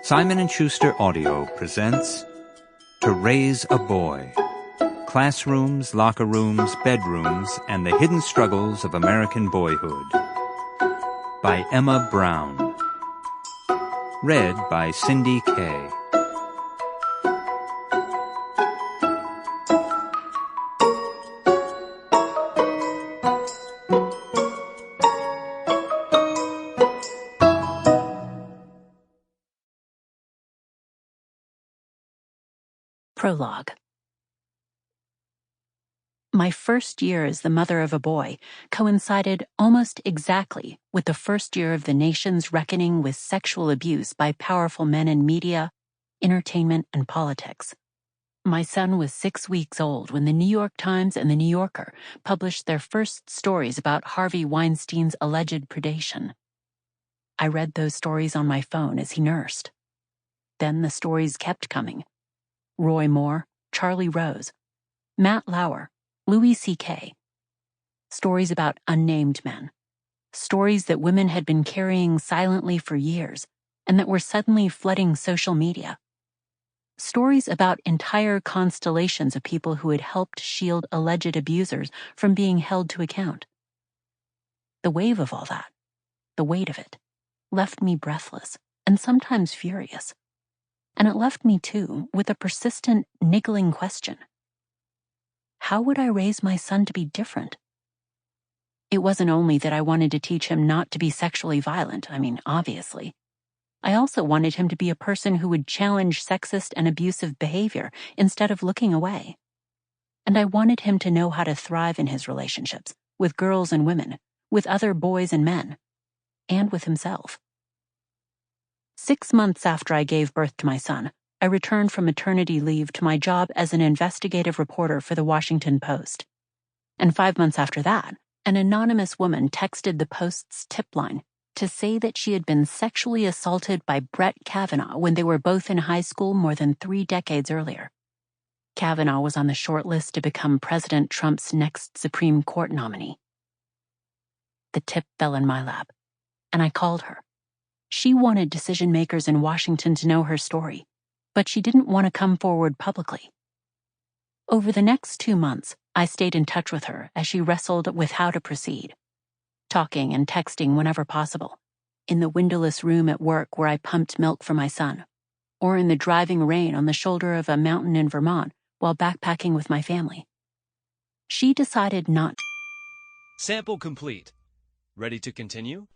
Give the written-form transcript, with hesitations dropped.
Simon & Schuster Audio presents To Raise a Boy. Classrooms, locker rooms, bedrooms, and the hidden struggles of American boyhood. By Emma Brown. Read by Cindy Kay. Prologue. My first year as the mother of a boy coincided almost exactly with the first year of the nation's reckoning with sexual abuse by powerful men in media, entertainment, and politics. My son was 6 weeks old when the New York Times and the New Yorker published their first stories about Harvey Weinstein's alleged predation. I read those stories on my phone as he nursed. Then the stories kept coming. Roy Moore, Charlie Rose, Matt Lauer, Louis C.K. Stories about unnamed men. Stories that women had been carrying silently for years and that were suddenly flooding social media. Stories about entire constellations of people who had helped shield alleged abusers from being held to account. The wave of all that, the weight of it, left me breathless and sometimes furious. And it left me, too, with a persistent, niggling question. How would I raise my son to be different? It wasn't only that I wanted to teach him not to be sexually violent, obviously. I also wanted him to be a person who would challenge sexist and abusive behavior instead of looking away. And I wanted him to know how to thrive in his relationships, with girls and women, with other boys and men, and with himself. 6 months after I gave birth to my son, I returned from maternity leave to my job as an investigative reporter for the Washington Post. And 5 months after that, an anonymous woman texted the Post's tip line to say that she had been sexually assaulted by Brett Kavanaugh when they were both in high school more than 3 decades earlier. Kavanaugh was on the short list to become President Trump's next Supreme Court nominee. The tip fell in my lap, and I called her. She wanted decision makers in Washington to know her story, but she didn't want to come forward publicly. Over the next 2 months, I stayed in touch with her as she wrestled with how to proceed, talking and texting whenever possible, in the windowless room at work where I pumped milk for my son, or in the driving rain on the shoulder of a mountain in Vermont while backpacking with my family. She decided not. Sample complete. Ready to continue?